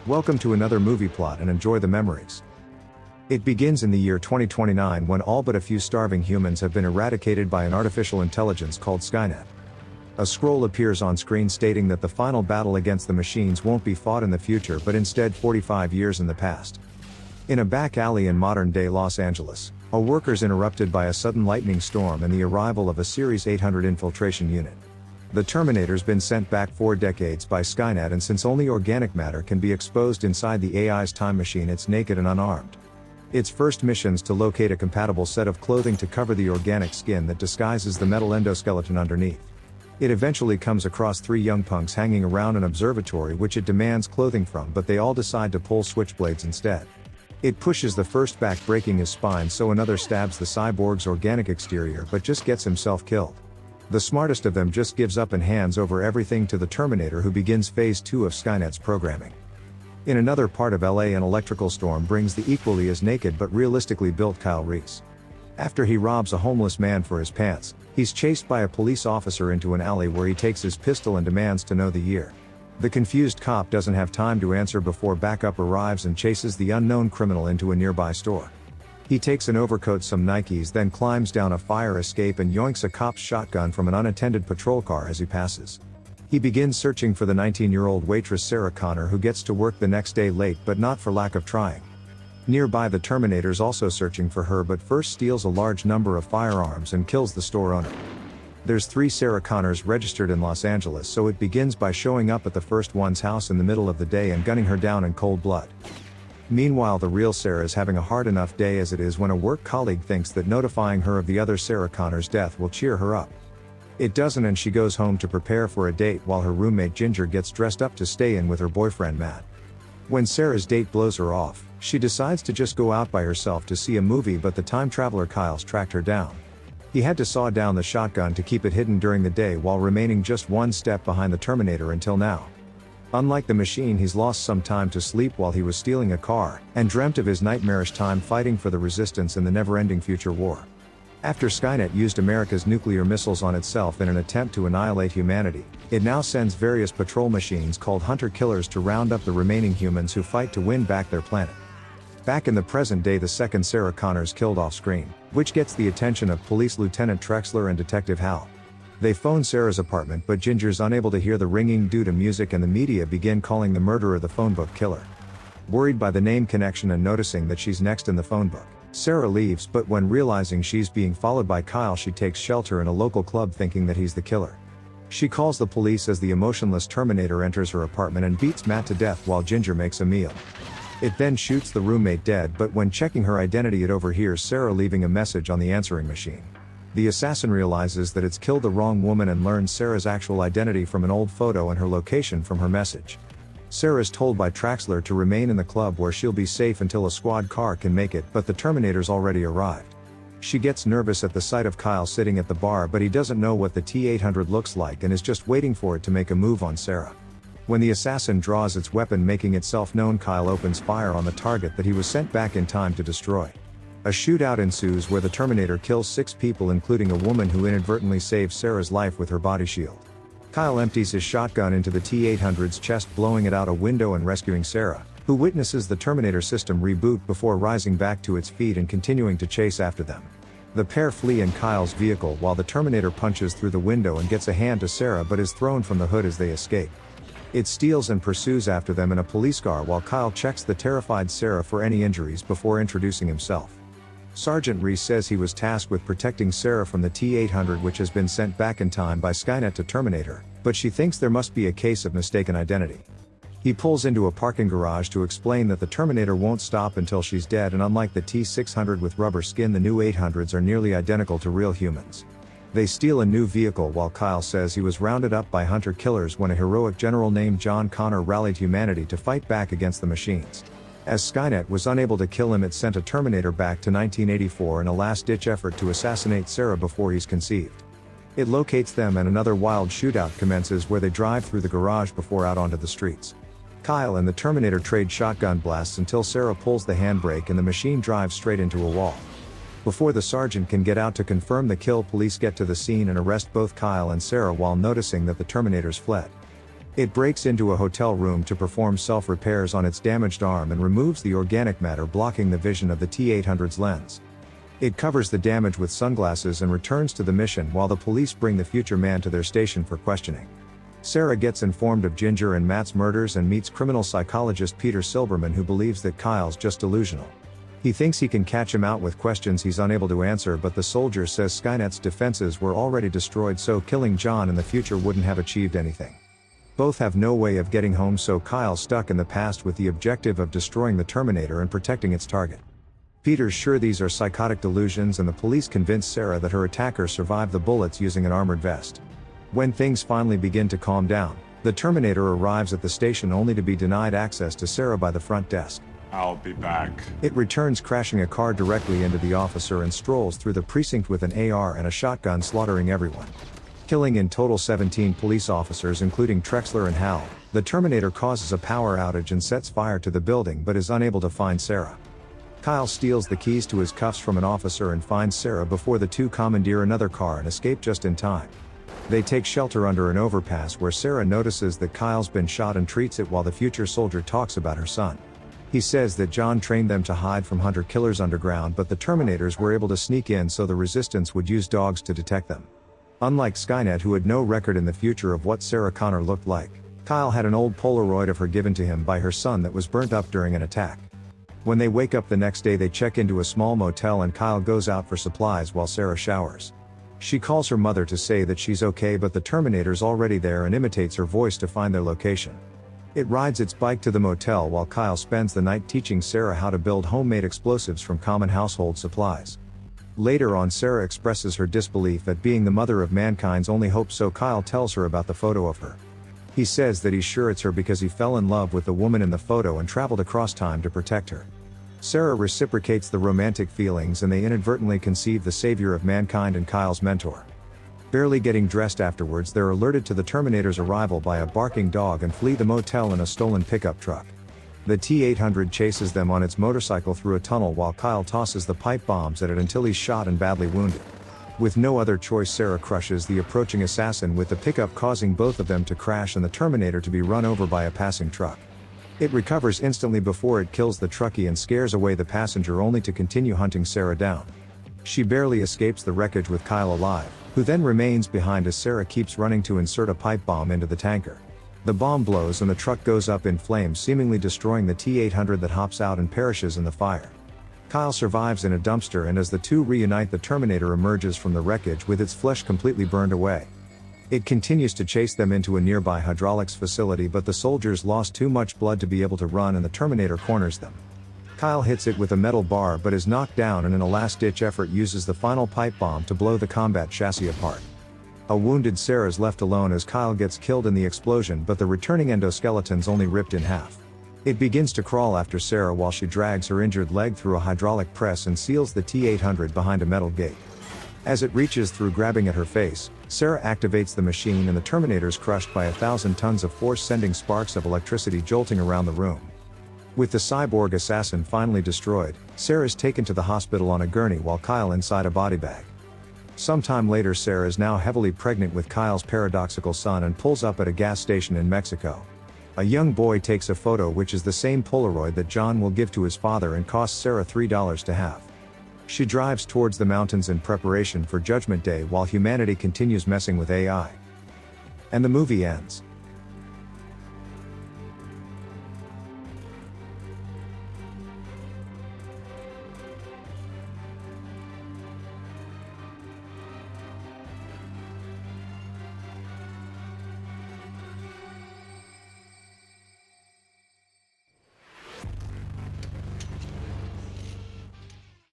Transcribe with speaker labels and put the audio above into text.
Speaker 1: Welcome to another movie plot and enjoy the memories. It begins in the year 2029 when all but a few starving humans have been eradicated by an artificial intelligence called Skynet. A scroll appears on screen stating that the final battle against the machines won't be fought in the future but instead 45 years in the past. In a back alley in modern-day Los Angeles, a worker's interrupted by a sudden lightning storm and the arrival of a Series 800 infiltration unit. The Terminator's been sent back 4 decades by Skynet, and since only organic matter can be exposed inside the AI's time machine, it's naked and unarmed. Its first mission's to locate a compatible set of clothing to cover the organic skin that disguises the metal endoskeleton underneath. It eventually comes across 3 young punks hanging around an observatory which it demands clothing from, but they all decide to pull switchblades instead. It pushes the first back, breaking his spine, so another stabs the cyborg's organic exterior but just gets himself killed. The smartest of them just gives up and hands over everything to the Terminator, who begins phase 2 of Skynet's programming. In another part of LA, an electrical storm brings the equally as naked but realistically built Kyle Reese. After he robs a homeless man for his pants, he's chased by a police officer into an alley where he takes his pistol and demands to know the year. The confused cop doesn't have time to answer before backup arrives and chases the unknown criminal into a nearby store. He takes an overcoat, some Nikes, then climbs down a fire escape and yoinks a cop's shotgun from an unattended patrol car as he passes. He begins searching for the 19-year-old waitress Sarah Connor, who gets to work the next day late but not for lack of trying. Nearby, the Terminator's also searching for her, but first steals a large number of firearms and kills the store owner. There's 3 Sarah Connors registered in Los Angeles, so it begins by showing up at the first one's house in the middle of the day and gunning her down in cold blood. Meanwhile, the real Sarah is having a hard enough day as it is when a work colleague thinks that notifying her of the other Sarah Connor's death will cheer her up. It doesn't, and she goes home to prepare for a date while her roommate Ginger gets dressed up to stay in with her boyfriend Matt. When Sarah's date blows her off, she decides to just go out by herself to see a movie, but the time traveler Kyle's tracked her down. He had to saw down the shotgun to keep it hidden during the day while remaining just one step behind the Terminator until now. Unlike the machine, he's lost some time to sleep while he was stealing a car, and dreamt of his nightmarish time fighting for the resistance in the never-ending future war. After Skynet used America's nuclear missiles on itself in an attempt to annihilate humanity, it now sends various patrol machines called hunter-killers to round up the remaining humans who fight to win back their planet. Back in the present day, the second Sarah Connor's killed off-screen, which gets the attention of Police Lieutenant Traxler and Detective Hal. They phone Sarah's apartment, but Ginger's unable to hear the ringing due to music, and the media begin calling the murderer the phone book killer. Worried by the name connection and noticing that she's next in the phone book, Sarah leaves, but when realizing she's being followed by Kyle, she takes shelter in a local club thinking that he's the killer. She calls the police as the emotionless Terminator enters her apartment and beats Matt to death while Ginger makes a meal. It then shoots the roommate dead, but when checking her identity, it overhears Sarah leaving a message on the answering machine. The assassin realizes that it's killed the wrong woman and learns Sarah's actual identity from an old photo and her location from her message. Sarah is told by Traxler to remain in the club where she'll be safe until a squad car can make it, but the Terminator's already arrived. She gets nervous at the sight of Kyle sitting at the bar, but he doesn't know what the T-800 looks like and is just waiting for it to make a move on Sarah. When the assassin draws its weapon, making itself known, Kyle opens fire on the target that he was sent back in time to destroy. A shootout ensues where the Terminator kills 6 people, including a woman who inadvertently saves Sarah's life with her body shield. Kyle empties his shotgun into the T-800's chest, blowing it out a window and rescuing Sarah, who witnesses the Terminator system reboot before rising back to its feet and continuing to chase after them. The pair flee in Kyle's vehicle while the Terminator punches through the window and gets a hand to Sarah, but is thrown from the hood as they escape. It steals and pursues after them in a police car while Kyle checks the terrified Sarah for any injuries before introducing himself. Sergeant Reese says he was tasked with protecting Sarah from the T-800, which has been sent back in time by Skynet to Terminator, but she thinks there must be a case of mistaken identity. He pulls into a parking garage to explain that the Terminator won't stop until she's dead, and unlike the T-600 with rubber skin, the new 800s are nearly identical to real humans. They steal a new vehicle while Kyle says he was rounded up by hunter-killers when a heroic general named John Connor rallied humanity to fight back against the machines. As Skynet was unable to kill him, it sent a Terminator back to 1984 in a last-ditch effort to assassinate Sarah before he's conceived. It locates them and another wild shootout commences where they drive through the garage before out onto the streets. Kyle and the Terminator trade shotgun blasts until Sarah pulls the handbrake and the machine drives straight into a wall. Before the sergeant can get out to confirm the kill, police get to the scene and arrest both Kyle and Sarah while noticing that the Terminators fled. It breaks into a hotel room to perform self-repairs on its damaged arm and removes the organic matter blocking the vision of the T-800's lens. It covers the damage with sunglasses and returns to the mission while the police bring the future man to their station for questioning. Sarah gets informed of Ginger and Matt's murders and meets criminal psychologist Peter Silberman, who believes that Kyle's just delusional. He thinks he can catch him out with questions he's unable to answer, but the soldier says Skynet's defenses were already destroyed, so killing John in the future wouldn't have achieved anything. Both have no way of getting home, so Kyle's stuck in the past with the objective of destroying the Terminator and protecting its target. Peter's sure these are psychotic delusions, and the police convince Sarah that her attacker survived the bullets using an armored vest. When things finally begin to calm down, the Terminator arrives at the station only to be denied access to Sarah by the front desk.
Speaker 2: I'll be back.
Speaker 1: It returns, crashing a car directly into the officer, and strolls through the precinct with an AR and a shotgun, slaughtering everyone. Killing in total 17 police officers including Traxler and Hal, the Terminator causes a power outage and sets fire to the building but is unable to find Sarah. Kyle steals the keys to his cuffs from an officer and finds Sarah before the two commandeer another car and escape just in time. They take shelter under an overpass where Sarah notices that Kyle's been shot and treats it while the future soldier talks about her son. He says that John trained them to hide from hunter-killers underground, but the Terminators were able to sneak in so the resistance would use dogs to detect them. Unlike Skynet, who had no record in the future of what Sarah Connor looked like, Kyle had an old Polaroid of her given to him by her son that was burnt up during an attack. When they wake up the next day, they check into a small motel and Kyle goes out for supplies while Sarah showers. She calls her mother to say that she's okay, but the Terminator's already there and imitates her voice to find their location. It rides its bike to the motel while Kyle spends the night teaching Sarah how to build homemade explosives from common household supplies. Later on, Sarah expresses her disbelief at being the mother of mankind's only hope, so Kyle tells her about the photo of her. He says that he's sure it's her because he fell in love with the woman in the photo and traveled across time to protect her. Sarah reciprocates the romantic feelings and they inadvertently conceive the savior of mankind and Kyle's mentor. Barely getting dressed afterwards, they're alerted to the Terminator's arrival by a barking dog and flee the motel in a stolen pickup truck. The T-800 chases them on its motorcycle through a tunnel while Kyle tosses the pipe bombs at it until he's shot and badly wounded. With no other choice, Sarah crushes the approaching assassin with the pickup, causing both of them to crash and the Terminator to be run over by a passing truck. It recovers instantly before it kills the truckie and scares away the passenger, only to continue hunting Sarah down. She barely escapes the wreckage with Kyle alive, who then remains behind as Sarah keeps running to insert a pipe bomb into the tanker. The bomb blows and the truck goes up in flames, seemingly destroying the T-800 that hops out and perishes in the fire. Kyle survives in a dumpster, and as the two reunite, the Terminator emerges from the wreckage with its flesh completely burned away. It continues to chase them into a nearby hydraulics facility, but the soldiers lost too much blood to be able to run and the Terminator corners them. Kyle hits it with a metal bar but is knocked down, and in a last-ditch effort uses the final pipe bomb to blow the combat chassis apart. A wounded Sarah is left alone as Kyle gets killed in the explosion, but the returning endoskeletons only ripped in half. It begins to crawl after Sarah while she drags her injured leg through a hydraulic press and seals the T-800 behind a metal gate. As it reaches through, grabbing at her face, Sarah activates the machine and the Terminator's crushed by 1,000 tons of force, sending sparks of electricity jolting around the room. With the cyborg assassin finally destroyed, Sarah is taken to the hospital on a gurney while Kyle inside a body bag. Sometime later, Sarah is now heavily pregnant with Kyle's paradoxical son and pulls up at a gas station in Mexico. A young boy takes a photo, which is the same Polaroid that John will give to his father and costs Sarah $3 to have. She drives towards the mountains in preparation for Judgment Day while humanity continues messing with AI. And the movie ends.